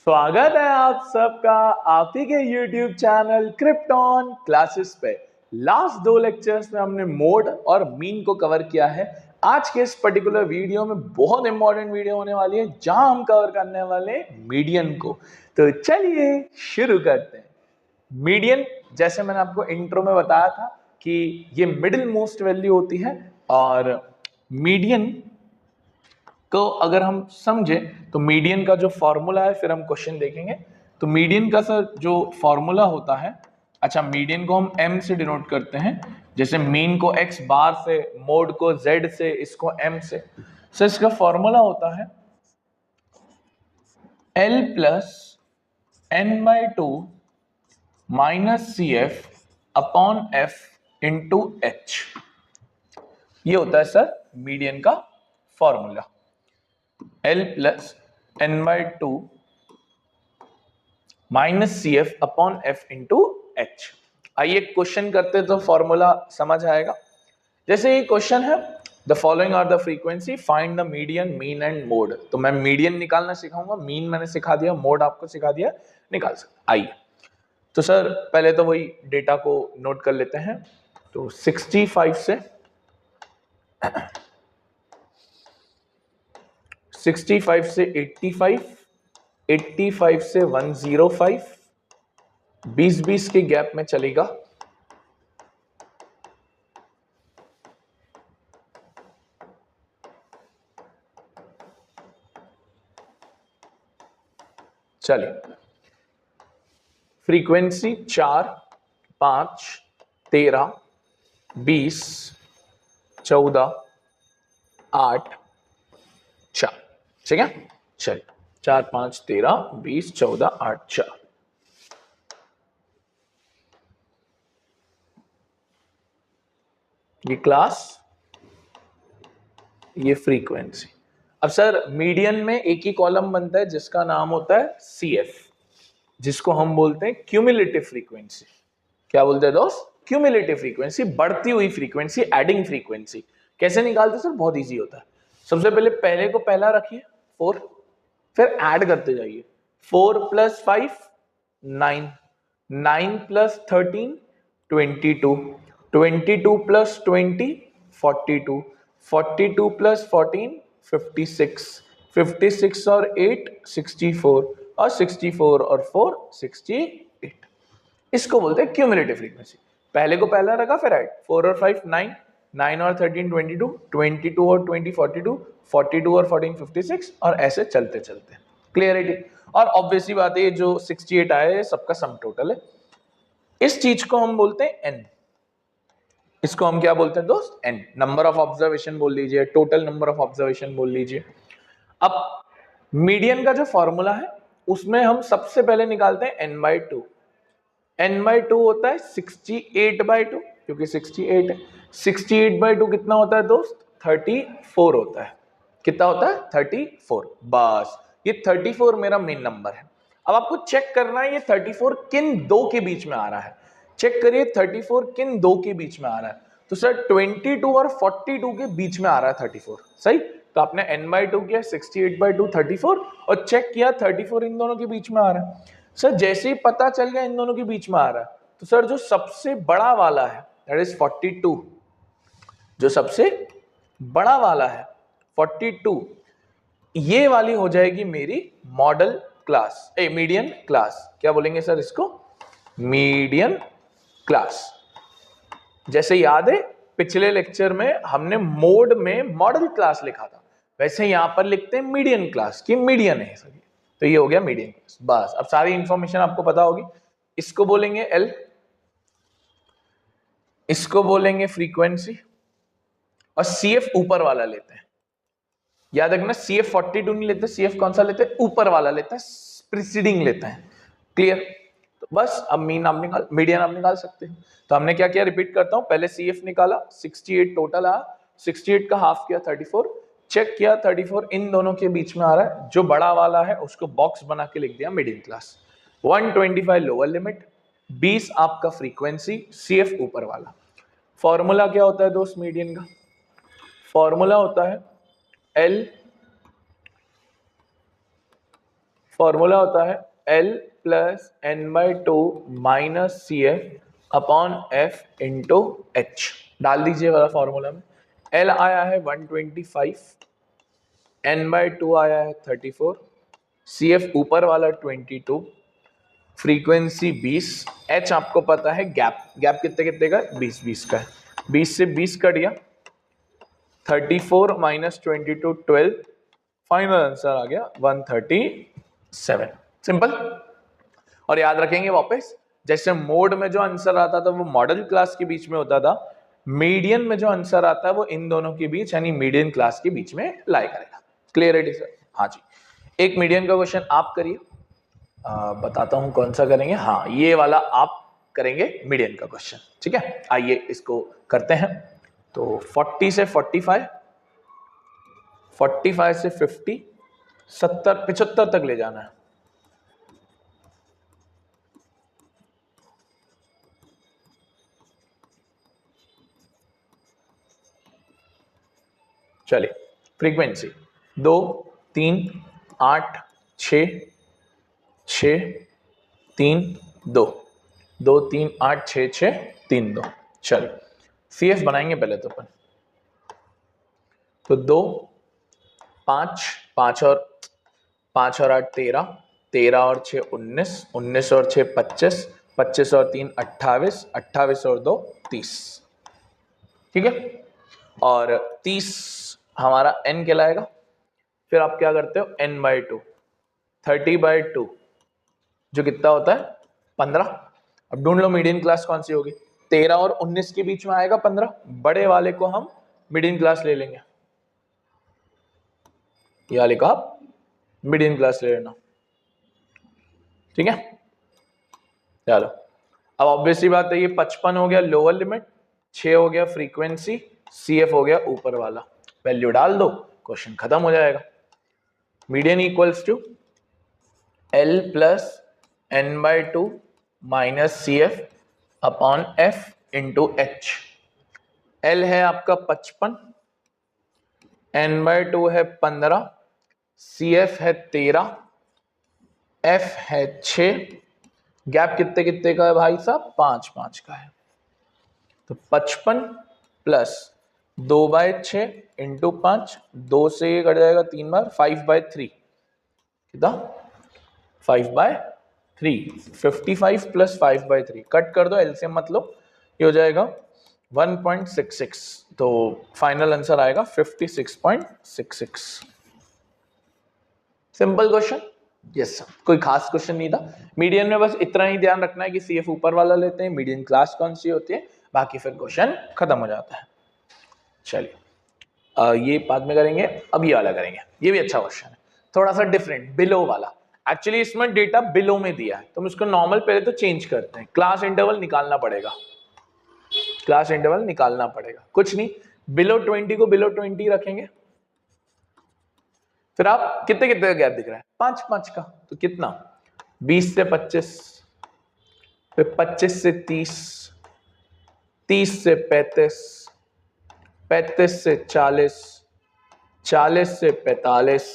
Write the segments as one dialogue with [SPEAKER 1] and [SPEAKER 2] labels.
[SPEAKER 1] स्वागत है आप सबका आप ही के YouTube चैनल क्रिप्टॉन क्लासेस पे। लास्ट दो लेक्चर्स में हमने मोड और मीन को कवर किया है। आज के इस पर्टिकुलर वीडियो में बहुत इंपॉर्टेंट वीडियो होने वाली है जहां हम कवर करने वाले मीडियन को। तो चलिए शुरू करते हैं। मीडियन, जैसे मैंने आपको इंट्रो में बताया था कि ये मिडिल मोस्ट वैल्यू होती है, और मीडियन को अगर हम समझें तो मीडियन का जो फॉर्मूला है, फिर हम क्वेश्चन देखेंगे। तो मीडियन का सर जो फॉर्मूला होता है, अच्छा मीडियन को हम m से डिनोट करते हैं, जैसे मीन को x बार से, मोड को z से, इसको m से। सर इसका फॉर्मूला होता है l plus n by two minus C F upon F into H. ये होता है सर मीडियन का formula, L plus n by two minus C F upon F into H. आइए क्वेश्चन करते तो फॉर्मूला समझ आएगा। जैसे ये क्वेश्चन है, the following are the frequency, find the median, mean and mode. तो मैं मीडियन निकालना सिखाऊंगा, मीन मैंने सिखा दिया, मोड आपको सिखा दिया, निकाल सकते। आइए तो सर पहले तो वही डेटा को नोट कर लेते हैं। तो 65 से 85 85 से 105, 20 के गैप में चलेगा। चलिए फ्रीक्वेंसी 4, 5, 13, 20, 14, 8, 4, ठीक है। चलिए 4, 5, 13, 20, 14, 8, 4। ये क्लास, ये फ्रीक्वेंसी। अब सर मीडियन में एक ही कॉलम बनता है जिसका नाम होता है सी एफ, जिसको हम बोलते हैं क्यूमुलेटिव फ्रीक्वेंसी। क्या बोलते हैं दोस्त? क्यूमुलेटिव फ्रीक्वेंसी, बढ़ती हुई फ्रीक्वेंसी, एडिंग फ्रीक्वेंसी। कैसे निकालते सर? बहुत इजी होता है। सबसे पहले को पहला रखिए 4, फिर ऐड करते जाइए। 4 प्लस 5 9, 9 प्लस 13 22, 22 प्लस 20 42, 42 प्लस 14 56, 56 और 8 64, और 64 और 4 68। इसको बोलते हैं क्यूमुलेटिव फ्रीक्वेंसी। पहले को पहला रखा, फिर ऐड 4 और 5 9, 9 और 13 22, 22 और 20 42, 42 और 14 56, और ऐसे चलते चलते। क्लियरिटी? और ऑब्वियसली बात है, ये जो 68 आया है सबका सम टोटल है। इस चीज को हम बोलते हैं n। इसको हम क्या बोलते हैं दोस्त? n। नंबर ऑफ ऑब्जर्वेशन बोल लीजिए, टोटल नंबर ऑफ ऑब्जर्वेशन बोल लीजिए। अब मीडियन का जो फॉर्मूला है उसमें हम सबसे पहले निकालते हैं n by to. n by to होता है 68 बाई टू, क्योंकि 68 है। 68 बाई टू कितना होता है दोस्त? 34 होता है। कितना होता है? 34। बस ये 34 मेरा मेन नंबर है। अब आपको चेक करना है ये 34 किन दो के बीच में आ रहा है। चेक करिए 34 किन दो के बीच में आ रहा है। तो सर 22 और 42 के बीच में आ रहा है 34, सही। तो आपने n बाई टू किया, 68 बाई टू 34, और चेक किया 34 इन दोनों के बीच में आ रहा है। सर जैसे ही पता चल गया इन दोनों के बीच में आ रहा है, तो सर जो सबसे बड़ा वाला है दैट इज 42, जो सबसे बड़ा वाला है 42, ये वाली हो जाएगी मेरी मॉडल क्लास, मीडियन क्लास। क्या बोलेंगे सर इसको? Median class. जैसे याद है पिछले लेक्चर में हमने मोड में मॉडल क्लास लिखा था, वैसे यहां पर लिखते हैं मीडियन क्लास की मीडियन है सर। तो ये हो गया मीडियन क्लास। बस अब सारी इंफॉर्मेशन आपको पता होगी। इसको बोलेंगे एल, इसको बोलेंगे फ्रीक्वेंसी, और सीएफ ऊपर वाला लेते हैं। याद रखना सीएफ 42 नहीं लेते, सीएफ कौन सा लेते हैं? ऊपर वाला लेते हैं, प्रीसीडिंग लेते हैं। क्लियर? तो बस अब मीन आप निकाल, मीडियन आप निकाल सकते हैं। तो हमने क्या किया, रिपीट करता हूं। पहले सीएफ निकाला, 68 टोटल आया, 68 का हाफ किया 34, चेक किया 34 इन दोनों के बीच में आ रहा है, जो बड़ा वाला है उसको बॉक्स बना के लिख दिया मीडियन क्लास। 125 लोअर लिमिट, 20 आपका फ्रीक्वेंसी, सीएफ ऊपर वाला। फॉर्मूला क्या होता है दोस्त मीडियन का? फॉर्मूला होता है एल फॉर्मूला होता है L plus n by two minus C F upon F into H. डाल दीजिए वाला फॉर्मूला में। L आया है 125, एन बाई टू आया है 34, सी एफ ऊपर वाला 22, फ्रीक्वेंसी 20, एच आपको पता है गैप, गैप कितने कितने का 20 का है, 20 से 20 कट गया, 34 माइनस 22 12, फाइनल आंसर आ गया 137। सिंपल। और याद रखेंगे वापस, जैसे मोड में जो आंसर आता था वो मॉडल क्लास के बीच में होता था, मीडियन में जो आंसर आता है वो इन दोनों के बीच यानी मीडियन क्लास के बीच में लाई करेगा। क्लियर है सर? हाँ जी। एक मीडियन का क्वेश्चन आप करिए, बताता हूं कौन सा करेंगे। हाँ, ये वाला आप करेंगे मीडियन का क्वेश्चन, ठीक है। आइए इसको करते हैं। तो 40 से 45, 45 से 50, 70 75 तक ले जाना है। चलिए, फ्रीक्वेंसी 2 3 8 6 6 3 2 2 3 8 6 6 3 2। चलिए सी एफ बनाएंगे पहले तो अपन। तो 2 5 5 और 8 13, 13 और 6 19, 19 और 6 25, 25 और 3 28, 28 और 2 30, ठीक है। और 30 हमारा n कहलाएगा। फिर आप क्या करते हो, n by to, 30 by two जो कितना होता है 15। अब ढूंढ लो मीडियन क्लास कौन सी होगी। 13 और 19 के बीच में आएगा 15, बड़े वाले को हम मीडियन क्लास ले लेंगे। यह लिखा आप मीडियन क्लास ले लेना, ठीक है। चलो, अब ऑब्वियसली बात है, ये 55 हो गया लोअर लिमिट, 6 हो गया फ्रीक्वेंसी, सी एफ हो गया ऊपर वाला। वैल्यू डाल दो, क्वेश्चन खत्म हो जाएगा। Median equals to L plus n by two minus C F upon F into H. L है आपका 55, एन बाई टू है 15, सी एफ है 13, एफ है 6, गैप कितने कितने का है भाई साहब, 5 5 का है। तो 55 प्लस 2 बाय 6 इंटू 5, 2 से ये कट जाएगा 3 बार, 5 बाय 3 कितना, 5 बाय 3, 55 प्लस 5 बाय 3 कट कर दो, एलसीएम मतलब ये हो जाएगा 1.66। तो फाइनल आंसर आएगा 56.66। सिंपल क्वेश्चन, यस सर, कोई खास क्वेश्चन नहीं था। मीडियन में बस इतना ही ध्यान रखना है कि सी एफ ऊपर वाला लेते हैं, मीडियन क्लास कौन सी होती है, बाकी फिर क्वेश्चन खत्म हो जाता है। चलिए ये बाद में करेंगे, अब ये वाला करेंगे। ये भी अच्छा क्वेश्चन है, थोड़ा सा डिफरेंट, बिलो वाला। एक्चुअली इसमें डेटा बिलो में दिया है, तुम इसको नॉर्मल पहले तो चेंज करते हैं, क्लास इंटरवल निकालना पड़ेगा, क्लास इंटरवल निकालना पड़ेगा। कुछ नहीं, बिलो 20 को बिलो 20 रखेंगे। फिर आप कितने कितने का गैप दिख रहा है, 5 5 का, तो कितना, 20 से 25, फिर 25 से 30, 30 से 35, 35 से 40, 40 से 45,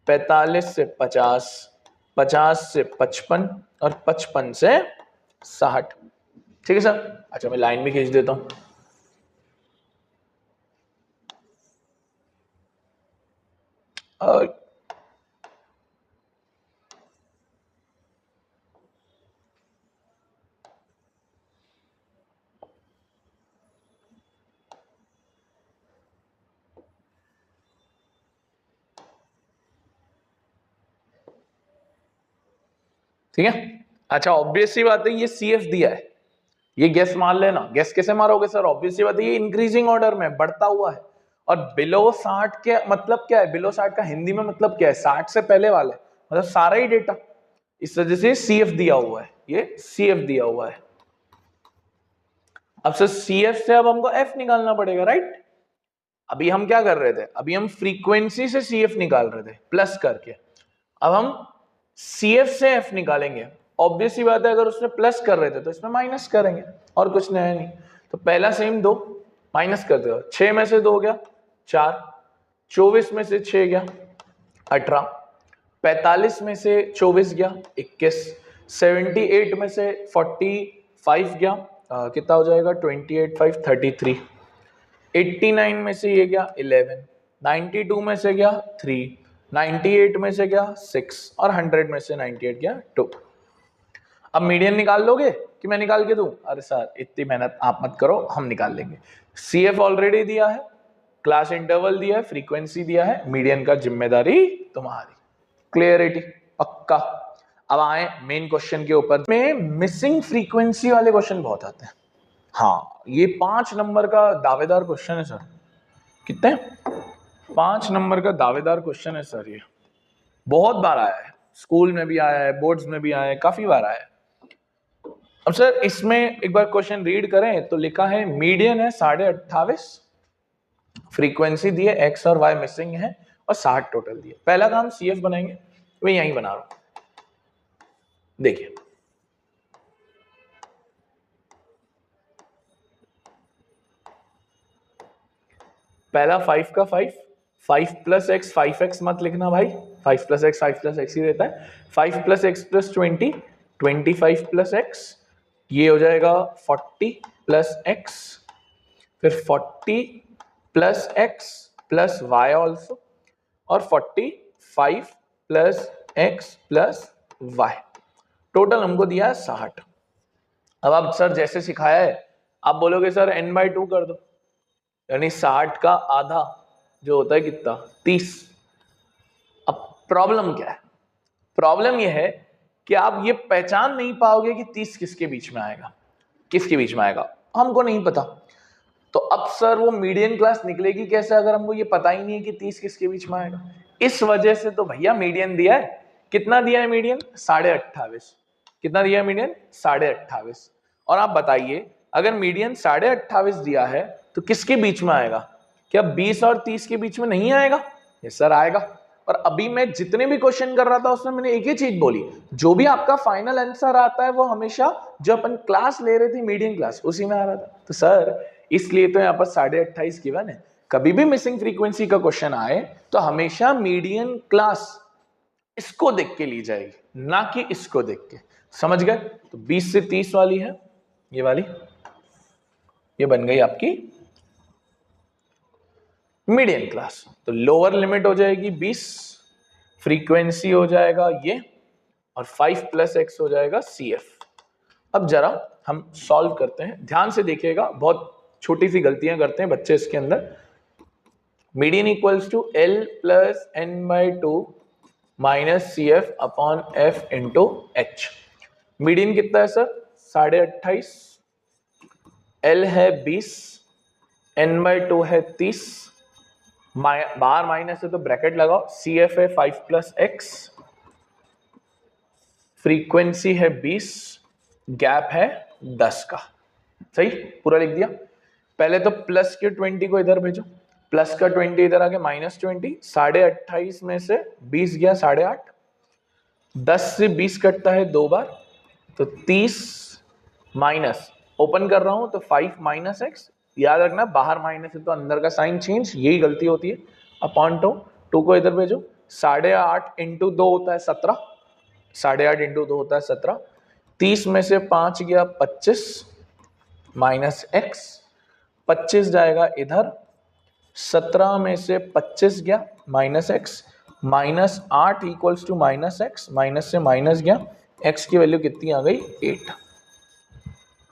[SPEAKER 1] 45 से 50, 50 से 55 और 55 से 60। ठीक है सर। अच्छा मैं लाइन भी खींच देता हूं। ठीक है। अच्छा ऑब्वियस सी बात है, ये सी एफ दिया है, ये गैस मार लेना। गैस कैसे मारोगे सर, ऑब्वियस सी बात है ये इंक्रीजिंग ऑर्डर में बढ़ता हुआ है। और बिलो 60 के मतलब क्या है, बिलो 60 का हिंदी में मतलब क्या है, 60 से पहले वाले, मतलब सारा ही डेटा। इस वजह से सी एफ दिया हुआ है, ये सी एफ दिया हुआ है। अब सर सी एफ से अब हमको एफ निकालना पड़ेगा, राइट। अभी हम क्या कर रहे थे, अभी हम फ्रीक्वेंसी से सी एफ निकाल रहे थे प्लस करके, अब हम सी एफ से एफ निकालेंगे। ऑब्वियस ही बात है, अगर उसमें प्लस कर रहे थे तो इसमें माइनस करेंगे, और कुछ नया नहीं। तो पहला सेम 2 माइनस कर दो, 6 में से 2 गया 4, 24 में से 6 गया 18, 45 में से 24 गया 21, 78 में से 45 गया कितना हो जाएगा 28 5 33, 89 में से ये गया 11, 92 में से गया 3, 98 में से गया 6 और 100 में से 98 गया 2। अब मीडियन निकाल लोगे कि मैं निकाल के दूं? अरे सर इतनी मेहनत आप मत करो, हम निकाल लेंगे। CF ऑलरेडी दिया है, क्लास इंटरवल दिया है, फ्रीक्वेंसी दिया है, मीडियन का जिम्मेदारी तुम्हारी। क्लियरिटी पक्का। अब आए मेन क्वेश्चन के ऊपर में। मिसिंग फ्रीक्वेंसी वाले क्वेश्चन बहुत आते हैं। हाँ, ये 5 नंबर का दावेदार क्वेश्चन है सर। कितने? 5 नंबर का दावेदार क्वेश्चन है सर। ये बहुत बार आया है, स्कूल में भी आया है, बोर्ड्स में भी आया है, काफी बार आया है। अब सर इसमें एक बार क्वेश्चन रीड करें तो लिखा है मीडियन है 28.5, फ्रीक्वेंसी दी है x और y मिसिंग है और 60 टोटल दिए। पहला काम CF बनाएंगे, मैं यहीं बना रहा हूं। देखिए पहला 5 का 5 प्लस x 5x मत लिखना भाई, 5 प्लस x 5 प्लस x ही रहता है। 5 plus x plus 20, 25 plus x, ये हो जाएगा 40 प्लस x, फिर 40 plus x plus y also, और 45 plus x plus y, total हमको दिया है 60। अब आप सर जैसे सिखाया है आप बोलोगे सर n/2 कर दो, यानी 60 का आधा जो होता है कितना 30। अब प्रॉब्लम क्या है? प्रॉब्लम यह है कि आप ये पहचान नहीं पाओगे कि 30 किसके बीच में आएगा, किसके बीच में आएगा, हमको नहीं पता। तो अब सर वो मीडियन क्लास निकलेगी कैसे अगर हमको ये पता ही नहीं है कि 30 किसके बीच में आएगा? इस वजह से तो भैया मीडियन दिया है। कितना दिया है मीडियन? 28.5। कितना दिया है मीडियन? 28.5। और आप बताइए अगर मीडियन 28.5 दिया है तो किसके बीच में आएगा? क्या 20 और 30 के बीच में नहीं आएगा? यस सर आएगा। और अभी मैं जितने भी क्वेश्चन कर रहा था उसमें मैंने एक ही चीज बोली, जो भी आपका फाइनल आंसर आता है वो हमेशा जो अपन क्लास ले रहे थे मीडियन क्लास उसी में आ रहा था। तो सर इसलिए तो यहाँ पर 28.5 गिवन है। कभी भी मिसिंग फ्रीक्वेंसी का क्वेश्चन आए तो हमेशा मीडियन क्लास इसको देख के ली जाएगी, ना कि इसको देख के। समझ गए? तो 20 से 30 वाली है ये वाली, ये बन गई आपकी मीडियन क्लास। तो लोअर लिमिट हो जाएगी 20, फ्रीक्वेंसी हो जाएगा ये, और 5 प्लस x हो जाएगा CF। अब जरा हम सॉल्व करते हैं, ध्यान से देखिएगा, बहुत छोटी सी गलतियां करते हैं बच्चे इसके अंदर। Median equals to L plus n/2 minus CF upon F into H। Median कितना है सर? 28.5, L है 20, n/2 है 30, बाहर माइनस है तो ब्रैकेट लगाओ, CF है 5 प्लस x, फ्रीक्वेंसी है 20, गैप है 10 का। सही पूरा लिख दिया। पहले तो प्लस के 20 को इधर भेजो, प्लस का 20 इधर आ गया माइनस 20, 28.5 में से 20 गया 8.5, 10 से 20 कटता है 2 बार, तो 30 माइनस ओपन कर रहा हूं तो 5 माइनस एक्स, याद रखना बाहर माइनस है तो अंदर का साइन चेंज, यही गलती होती है। अपॉन 2 को इधर भेजो, 8.5 इंटू 2 होता है 17, 8.5 इंटू 2 होता है 17, 30 में से 5 गया 25 माइनस एक्स, 25 जाएगा इधर, 17 में से 25 गया minus x, minus 8 equals to minus x, minus से माइनस गया, एक्स की वैल्यू कितनी आ गई 8।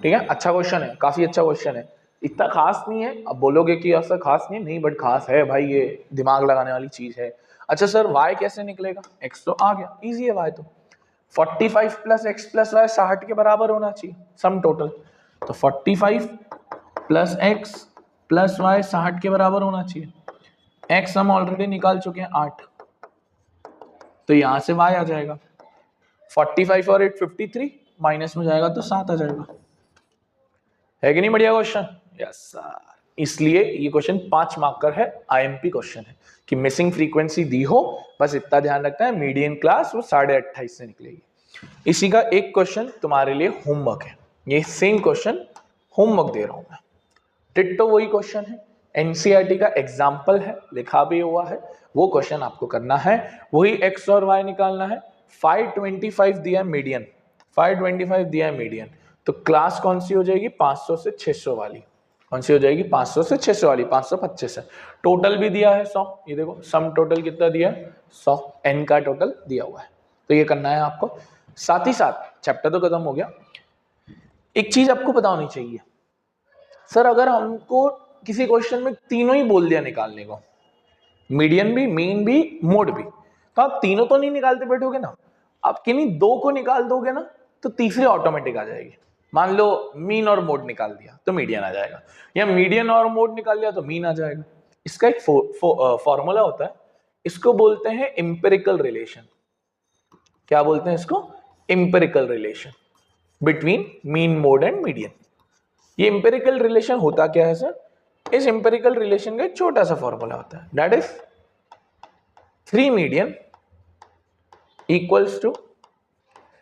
[SPEAKER 1] ठीक है, अच्छा क्वेश्चन है, काफी अच्छा क्वेश्चन है, इतना खास नहीं है। अब बोलोगे कि ऐसा खास नहीं, बट खास है भाई, ये दिमाग लगाने वाली चीज है। अच्छा सर y कैसे निकलेगा? x तो आ गया, इजी है y तो। 45 प्लस x प्लस y 60 के बराबर होना चाहिए सम टोटल, तो 45 प्लस x प्लस y 60 के बराबर होना चाहिए। x हम ऑलरेडी निकाल चुके हैं 8, तो यहां से y आ जाएगा 45 और 8 53, माइनस में जाएगा तो 7 आ जाएगा। है कि नहीं बढ़िया क्वेश्चन? Yes sir. इसलिए ये क्वेश्चन 5 मार्कर है, आईएमपी क्वेश्चन है कि मिसिंग फ्रीक्वेंसी दी हो, बस इतना ध्यान रखना है मीडियन क्लास वो 28.5 से निकलेगी। इसी का एक क्वेश्चन तुम्हारे लिए होमवर्क है, ये सेम क्वेश्चन होमवर्क दे रहा हूं मैं, डिट्टो वही क्वेश्चन है, एनसीईआरटी का एग्जाम्पल है, लिखा भी हुआ है, वो क्वेश्चन आपको करना है, वही एक्स और वाई निकालना है। 525 दिया है मीडियन, 525 दिया है मीडियन, तो क्लास कौन सी हो जाएगी, 500 से 600 वाली, कौन सी हो जाएगी, 500 से 600 वाली, 525 है। टोटल भी दिया है 100, ये देखो सम टोटल कितना दिया है 100, एन का टोटल दिया हुआ है, तो ये करना है आपको। साथ ही साथ चैप्टर तो खत्म हो गया, एक चीज आपको पता होनी चाहिए, सर अगर हमको किसी क्वेश्चन में तीनों ही बोल दिया निकालने को, मीडियन भी, मीन भी, मोड भी, तो आप तीनों तो नहीं निकालते बैठोगे ना, आप किन्हीं दो को निकाल दोगे ना तो तीसरी ऑटोमेटिक आ जाएगी। मान लो मीन और मोड निकाल दिया तो मीडियन आ जाएगा, या मीडियन और मोड निकाल दिया तो मीन आ जाएगा। इसका एक फॉर्मूला होता है, इसको बोलते हैं एम्पिरिकल रिलेशन। क्या बोलते हैं इसको, empirical relation between mean, mode and median. ये एम्पिरिकल रिलेशन होता क्या है सर, इस एम्पिरिकल रिलेशन का एक छोटा सा फॉर्मूला होता है, that is 3 median equals to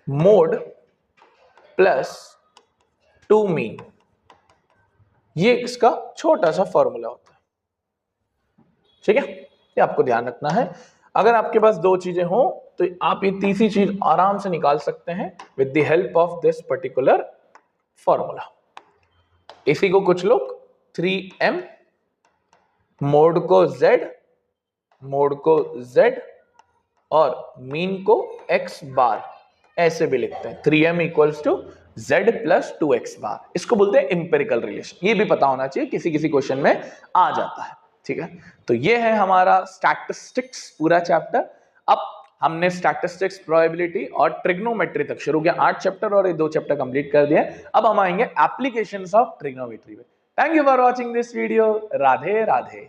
[SPEAKER 1] mode plus 2 mean. ये इसका छोटा सा फॉर्मूला होता है, ठीक है, ये आपको ध्यान रखना है। अगर आपके पास दो चीजें हो तो आप ये तीसरी चीज आराम से निकाल सकते हैं with the help of this particular formula. इसी को कुछ लोग 3m, मोड को z, मोड को z और मीन को x बार ऐसे भी लिखते हैं, 3m equals to z plus 2x bar. इसको बोलते हैं एम्पिरिकल रिलेशन, ये भी पता होना चाहिए, किसी किसी क्वेश्चन में आ जाता है, ठीक है। तो ये है हमारा स्टैटिस्टिक्स पूरा चैप्टर। अब हमने स्टैटिस्टिक्स, प्रोबेबिलिटी और ट्रिग्नोमेट्री तक शुरू किया, 8 चैप्टर और ये 2 चैप्टर कंप्लीट कर दिए। अब हम आएंगे एप्लीकेशंस ऑफ ट्रिग्नोमेट्री में। Thank you for watching this video, Radhe Radhe.